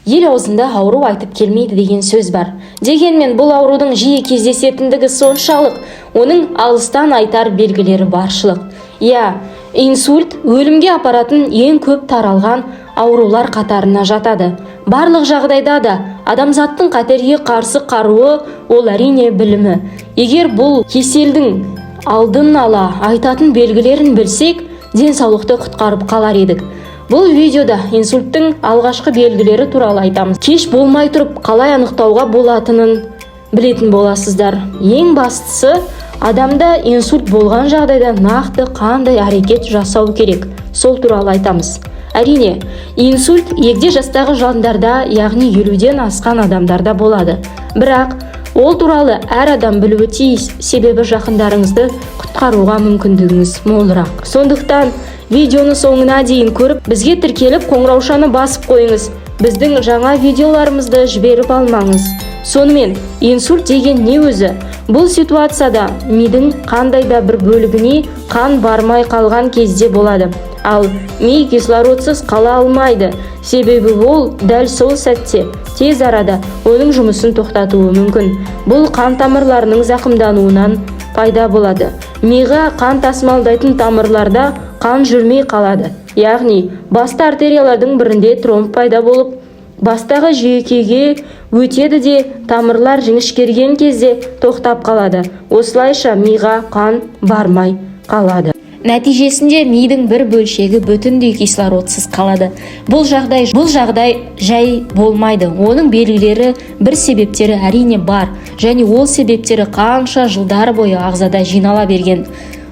Ел аузында ауру айтып келмейді деген сөз бар. Дегенмен бұл аурудың жиі кездесетіндігі соншалық, оның алыстан айтар белгілері баршылық. Инсульт өлімге апаратын ең көп таралған аурулар қатарына жатады. Барлық жағдайда да адамзаттың қатерге қарсы қаруы ол әрине білімі. Егер бұл кеселдің алдын ала айтатын белгілерін білсек, денсаулықты құтқарып қалар едік. Бұл видеода инсульттің алғашқы белгілері туралы айтамыз. Кеш болмай тұрып қалай анықтауға болатынын білетін боласыздар. Ең бастысы, адамда инсульт болған жағдайда нақты қандай әрекет жасау керек, сол туралы айтамыз. Әрине, инсульт егде жастағы жандарда, яғни 50-ден асқан адамдарда болады. Бірақ ол туралы әр адам білуі тиіс, себебі жақындарыңызды құтқаруға мүмкіндігіңіз молырақ. Сондықтан видеоны соңына дейін көріп, бізге тіркеліп қоңыраушаны басып қойыңыз. Біздің жаңа видеоларымызды жіберіп алмаңыз. Сонымен, инсульт деген не өзі? Бұл ситуацияда мидың қандай да бір бөлігіне қан бармай қалған кезде болады. Ал ми кислородсыз қала алмайды. Себебі ол дәл сол сәтте тез арада оның жұмысын тоқтатуы мүмкін. Бұл қан тамырларының зақымдануынан пайда болады. Миға қан тасымалдайтын тамырларда қан жүрмей қалады. Яғни, басты артериялардың бірінде тромб пайда болып, бастағы жүйкеге өтеді де тамырлар жіңішкерген кезде тоқтап қалады. Осылайша миға қан бармай қалады. Нәтижесінде мидың бір бөлшегі бүтіндей кислородсыз қалады. Бұл жағдай жай болмайды. Оның белгілері, бір себептері әрине бар, және ол себептері қанша жылдар бойы ағзада жинала берген.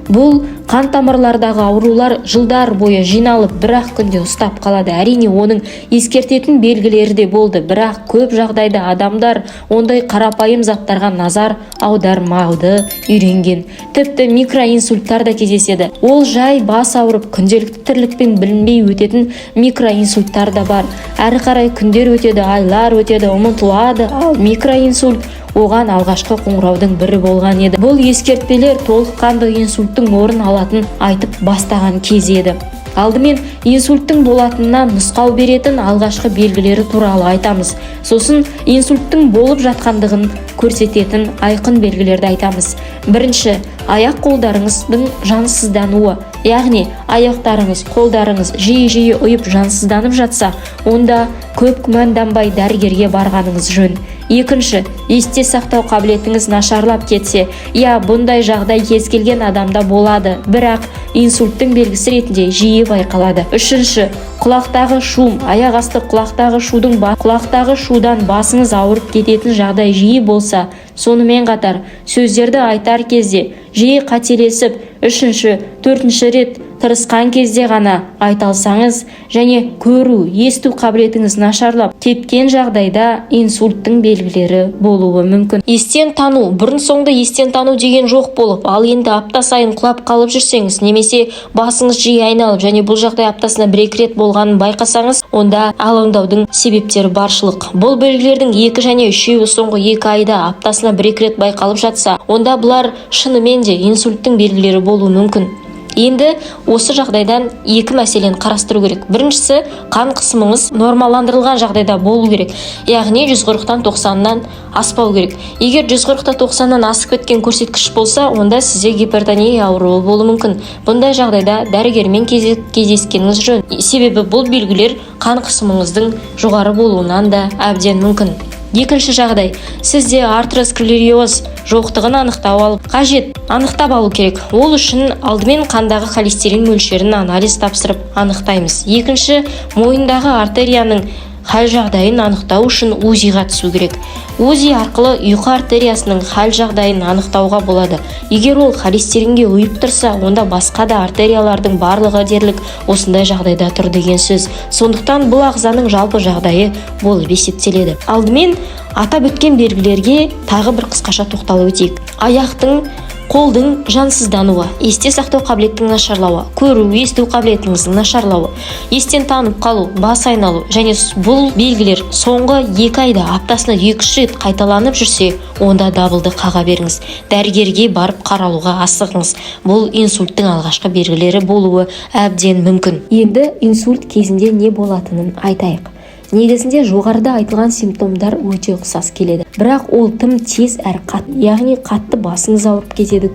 Бұл қан тамырлардағы аурулар жылдар бойы жиналып, бір-ақ күнде ұстап қалады. Әрине, оның ескертетін белгілері де болды, бірақ көп жағдайда адамдар ондай қарапайым заттарға назар аудармауды үйренген. Тіпті микроинсульттар да кездеседі. Ол жай бас ауырып, күнделікті тірлікпен білінбей өтетін микроинсульттар да бар. Әрі қарай күндер өтеді, айлар өтеді, ұмытылады. Ал микроинсульт оған алғашқы қоңыраудың бірі болған еді. Бұл ескертпелер толыққанды инсульттың орын алатын айтып бастаған кез еді. Алдымен инсульттың болатынына нұсқау беретін алғашқы белгілері туралы айтамыз. Сосын инсульттың болып жатқандығын көрсететін айқын белгілерді айтамыз. Бірінші, аяқ-қолдарыңыздың жансыздануы. Яғни, аяқтарыңыз, қолдарыңыз жиі-жиі ұйып жансызданып жатса, онда көп күмәнданбай дәрігерге барғаныңыз жөн. Екінші, есте сақтау қабілетіңіз нашарлап кетсе, бұндай жағдай кез келген адамда болады, бірақ инсульттың белгісі ретінде жиі байқалады. Үшінші, құлақтағы шум, аяқ асты құлақтағы шудан басыңыз ауырып кететін жағдай жиі болса, сонымен қатар сөздерді айтар кезде жиі қателесіп, үшінші, төртінші рет тырысқан кезде ғана айта алсаңыз, және көру, есту қабілетіңіз нашарлап кеткен жағдайда инсульттың белгілері болуы мүмкін. Естен тану, бұрын-соңды естен тану деген жоқ болып, ал енді апта сайын құлап қалып жүрсеңіз, немесе басыңыз жиі айналып, және бұл жағдай аптасына 1-2 рет болғанын байқасаңыз, онда алаңдаудың себептері баршылық. Бұл белгілердің 2 және 3-еуі соңғы 2 айда аптасына 1-2 рет байқалып жатса, онда бұлар шынымен де инсульттың белгілері болуы мүмкін. Енді осы жағдайдан 2 мәселені қарастыру керек. Біріншісі, қан қысымыңыз нормаландырылған жағдайда болу керек. Яғни 140-тан 90-нан аспау керек. Егер 140-та 90-нан асып кеткен көрсеткіш болса, онда сізде гипертония ауруы болуы мүмкін. Бұндай жағдайда дәрігермен кездескеніңіз жөн. Себебі бұл белгілер қан қысымыңыздың жоғары болуынан да әбден мүмкін. Екінші жағдай, сізде артеросклероз жоқтығын анықтап алу керек. Ол үшін алдымен қандағы холестерин мөлшерін анализ тапсырып анықтаймыз. Екінші, мойындағы артерияның хәл жағдайын анықтау үшін УЗИ-ға түсу керек. УЗИ арқылы ұйқы артериясының хәл жағдайын анықтауға болады. Егер ол холестеринге ұйып тұрса, онда басқа да артериялардың барлығы дерлік осындай жағдайда тұр деген сөз. Сондықтан бұл ағзаның жалпы жағдайы болып есептеледі. Алдымен атап өткен белгілерге тағы бір қысқаша тоқталып өтейік. Аяқтың, қолдың жансыздануы, есте сақтау қабілеттің нашарлауы, көру, есту қабілетіңіздің нашарлауы, естен танып қалу, бас айналу, және бұл белгілер соңғы 2 айда аптасына 2-3 рет қайталанып жүрсе, онда дабылды қаға беріңіз. Дәрігерге барып қаралуға асығыңыз. Бұл инсульттың алғашқы белгілері болуы әбден мүмкін. Енді инсульт кезінде не болатынын айтайық. Негізінде жоғарыда айтылған симптомдар өте ұқсас келеді, бірақ ол тым тез әрі қатты, яғни қатты басыңыз ауырып кетеді,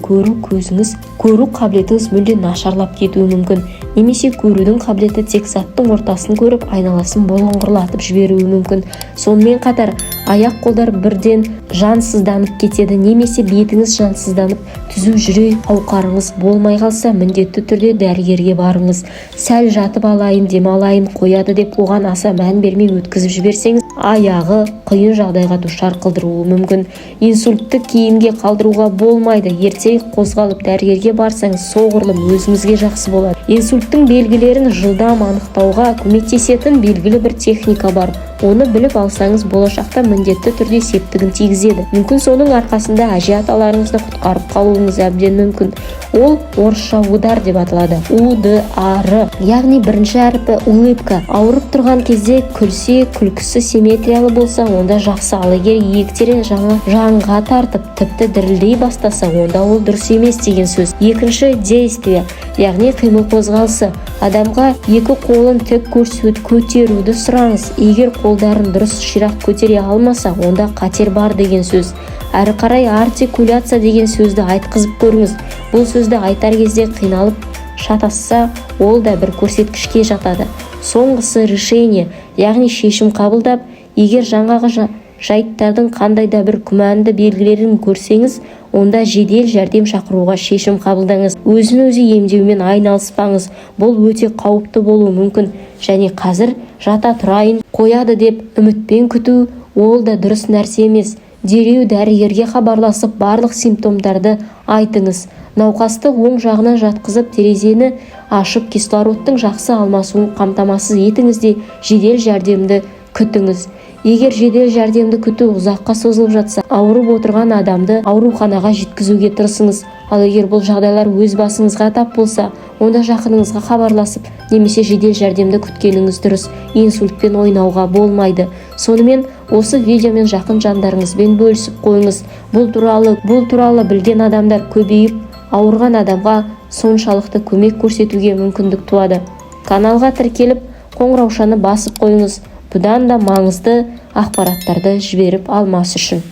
көру қабілетіңіз мүлде нашарлап кетуі мүмкін, немесе көрудің қабілеті тек заттың ортасын көріп айналасын бұлыңғырлатып жіберуі мүмкін. Сонымен қатар аяқ-қолдар бірден жансызданып кетеді, немесе бетіңіз жансызданып түзу жүрек ауқарыңыз болмай қалса, міндетті түрде дәрігерге барыңыз. Сәл жатып алайын, демалайын қояды деп оған аса мән бермей өткізіп жіберсеңіз, аяғы қиын жағдайға душар қылдыруы мүмкін. Инсультті кейінге қалдыруға болмайды. Ерте қозғалып дәрігерге барсаңыз, соғұрлым өзіңізге жақсы болады. Инсульттің белгілерін жылдам анықтауға көмектесетін белгілі бір техника бар. Оны біліп алсаңыз, болашақта міндетті түрде септігін тигізеді. Мүмкін соның арқасында әже-аталарыңызды құтқарып қалуыңыз әбден мүмкін. Ол орысша удар деп аталады. У-д-а-р, яғни бірінші әріпі улыбка. Ауырып тұрған кезде күлсе, күлкісі симметриялы болса, онда жақсы. Ал егер иектері жанға тартып, тіпті дірілдей бастаса, онда ол дұрыс емес деген сөз. Екінші действие, яғни қимыл қозғалысы. Адамға екі қолын тік көтеруді сұраңыз. Егер қолдарын дұрыс ширақ көтере алмаса, онда қатер бар деген сөз. Әрі қарай артикуляция деген сөзді айтқызып көріңіз. Бұл сөзді айтар кезде қиналып шатасса, ол да бір көрсеткішке жатады. Соңғысы решение, яғни шешім қабылдап, егер жаңағы жайттардың қандай да бір күмәнді белгілерін көрсеңіз, онда жедел жәрдем шақыруға шешім қабылдаңыз. Өзін-өзі емдеумен айналыспаңыз. Бұл өте қауіпті болуы мүмкін, және қазір жата тұрайын қояды деп үмітпен күту, ол да дұрыс нәрсе емес. Дереу дәрігерге хабарласып, барлық симптомдарды айтыңыз. Науқасты оң жағына жатқызып, терезені ашып, кислородтың жақсы алмасуын қамтамасыз етіңіз де жедел жәрдемді күтіңіз. Егер жедел жәрдемді күту ұзаққа созылып жатса, ауырып отырған адамды ауруханаға жеткізуге тырысыңыз. Ал егер бұл жағдайлар өз басыңызға тап болса, онда жақыныңызға хабарласып, немесе жедел жәрдемді күткеніңіз дұрыс. Инсультпен ойнауға болмайды. Сонымен осы видеомен жақын жандарыңызбен бөлісіп қойыңыз. Бұл туралы білген адамдар көбейіп, ауырған адамға соншалықты көмек көрсетуге мүмкіндік туады. Каналға тіркеліп, қоңыраушаны басып қойыңыз. Бұдан да маңызды ақпараттарды жіберіп алмас үшін.